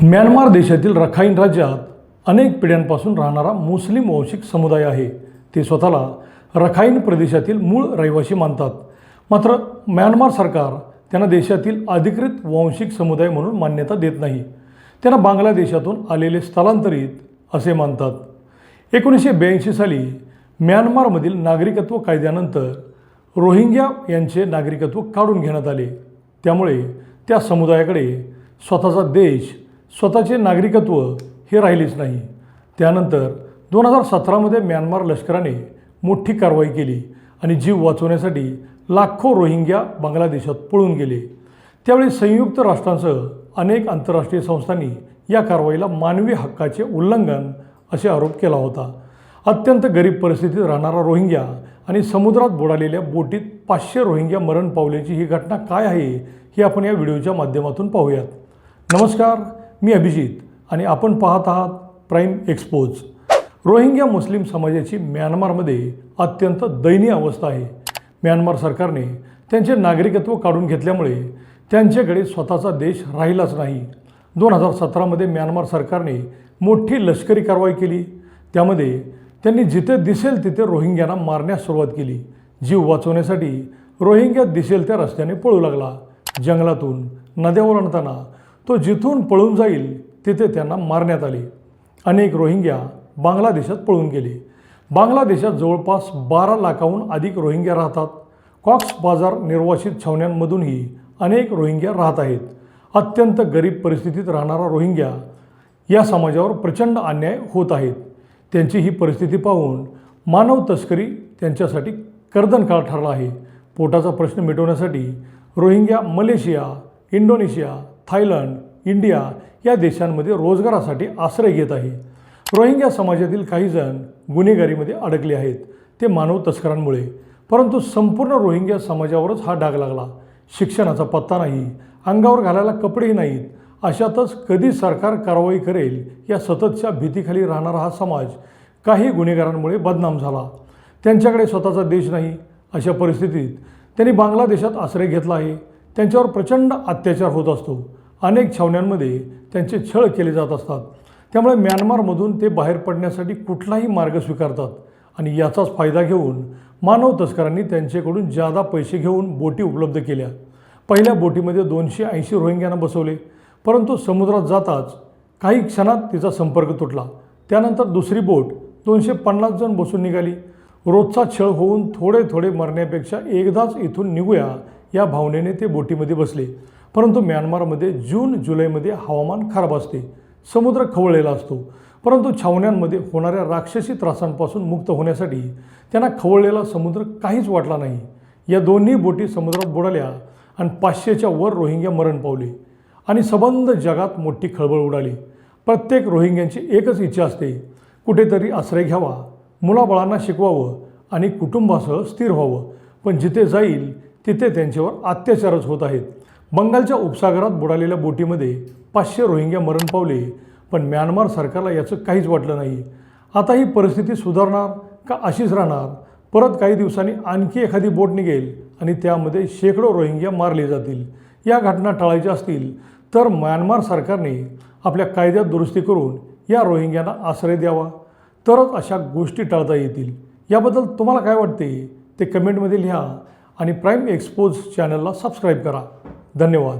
Myanmar देशातील Rakhine राज्यात अनेक पिढ्यांपासून राहणारा मुस्लिम वंशिक समुदाय आहे। ते स्वतःला रखाईन प्रदेशातील मूळ रहिवासी मानतात। मात्र म्यानमार सरकार त्यांना देशातील अधिकृत वंशिक समुदाय म्हणून मान्यता देत नाही। त्यांना बांगलादेशातून आलेले स्थलांतरित असे मानतात। 1982 साली म्यानमारमधील नागरिकत्व कायद्यानंतर रोहिंग्या यांचे नागरिकत्व काढून घेण्यात आले। त्यामुळे त्या समुदायाकडे स्वतःचा देश, स्वतःचे नागरिकत्व हे राहिलेच नाही। त्यानंतर 2017 म्यानमार लष्कराने मोठी कारवाई केली आणि जीव वाचवण्यासाठी लाखो रोहिंग्या बांगलादेशात पळून गेले। त्यावेळी संयुक्त राष्ट्रांसह अनेक आंतरराष्ट्रीय संस्थांनी या कारवाईला मानवी हक्काचे उल्लंघन असे आरोप केला होता। अत्यंत गरीब परिस्थितीत राहणारा रोहिंग्या आणि समुद्रात बुडालेल्या बोटीत 500 रोहिंग्या मरण पावल्याची ही घटना काय आहे हे आपण या व्हिडिओच्या माध्यमातून पाहूयात। नमस्कार, मी अभिजित आणि आपण पाहत आहात प्राइम एक्सपोज। रोहिंग्या मुस्लिम समाजाची म्यानमारमध्ये अत्यंत दयनीय अवस्था आहे। म्यानमार सरकारने त्यांचे नागरिकत्व काढून घेतल्यामुळे त्यांच्याकडे स्वतःचा देश राहिलाच नाही। 2017 म्यानमार सरकारने मोठी लष्करी कारवाई केली। त्यामध्ये त्यांनी जिथे दिसेल तिथे रोहिंग्यांना मारण्यास सुरुवात केली। जीव वाचवण्यासाठी रोहिंग्या दिसेल त्या रस्त्याने पळू लागला। जंगलातून नद्या ओलांडताना तो जिथून पळून जाईल तिथे त्यांना मारण्यात आले। अनेक रोहिंग्या बांगलादेशात पळून गेले। बांगलादेशात जवळपास 12 लाखाहून अधिक रोहिंग्या राहतात। कॉक्स बाजार निर्वासित छावण्यांमधूनही अनेक रोहिंग्या राहत आहेत। अत्यंत गरीब परिस्थितीत राहणारा रोहिंग्या या समाजावर प्रचंड अन्याय होत आहेत। त्यांची ही परिस्थिती पाहून मानव तस्करी त्यांच्यासाठी कर्दनकाळ ठरला आहे। पोटाचा प्रश्न मिटवण्यासाठी Rohingya Malaysia, Indonesia, Thailand, India या देशांमध्ये रोजगारासाठी आश्रय घेत आहे। रोहिंग्या समाजातील काही जण गुन्हेगारीमध्ये अडकले आहेत, ते मानव तस्करांमुळे। परंतु संपूर्ण रोहिंग्या समाजावरच हा डाग लागला। शिक्षणाचा पत्ता नाही, अंगावर घालायला कपडेही नाहीत। अशातच कधी सरकार कारवाई करेल या सततच्या भीतीखाली राहणारा हा समाज काही गुन्हेगारांमुळे बदनाम झाला। त्यांच्याकडे स्वतःचा देश नाही। अशा परिस्थितीत त्यांनी बांगलादेशात आश्रय घेतला आहे। त्यांच्यावर प्रचंड अत्याचार होत असतो। अनेक छावण्यांमध्ये त्यांचे छळ केले जात असतात। त्यामुळे म्यानमारमधून ते बाहेर पडण्यासाठी कुठलाही मार्ग स्वीकारतात आणि याचाच फायदा घेऊन मानव तस्करांनी त्यांच्याकडून जादा पैसे घेऊन बोटी उपलब्ध केल्या। पहिल्या बोटीमध्ये 280 रोहिंग्यांना बसवले, परंतु समुद्रात जाताच काही क्षणात तिचा संपर्क तुटला। त्यानंतर दुसरी बोट 250 जण बसून निघाली। रोजचा छळ होऊन थोडे थोडे मरण्यापेक्षा एकदाच इथून निघूया या भावनेने ते बोटीमध्ये बसले। परंतु म्यानमारमध्ये जून-जुलैमध्ये हवामान खराब असते, समुद्र खवळलेला असतो। परंतु छावण्यांमध्ये होणाऱ्या राक्षसी त्रासांपासून मुक्त होण्यासाठी त्यांना खवळलेला समुद्र काहीच वाटला नाही। या दोन्ही बोटी समुद्रात बुडाल्या आणि 500च्या वर रोहिंग्या मरण पावले आणि सबंध जगात मोठी खळबळ उडाली। प्रत्येक रोहिंग्यांची एकच इच्छा असते, कुठेतरी आश्रय घ्यावा, मुलाबाळांना शिकवावं आणि कुटुंबासह स्थिर व्हावं। पण जिथे जाईल तिथे त्यांच्यावर अत्याचारच होत आहेत। बंगालच्या उपसागरात बुडालेल्या बोटीमध्ये 500 रोहिंग्या मरण पावले, पण म्यानमार सरकारला याचं काहीच वाटलं नाही। आता ही परिस्थिती सुधारणार का अशीच राहणार? परत काही दिवसांनी आणखी एखादी बोट निघेल आणि त्यामध्ये शेकडो रोहिंग्या मारले जातील। या घटना टाळायच्या असतील तर म्यानमार सरकारने आपल्या कायद्यात दुरुस्ती करून या रोहिंग्यांना आश्रय द्यावा, तरच अशा गोष्टी टाळता येतील। याबद्दल तुम्हाला काय वाटते ते कमेंटमध्ये लिहा आणि प्राइम एक्सपोज चॅनलला सबस्क्राईब करा। धन्यवाद।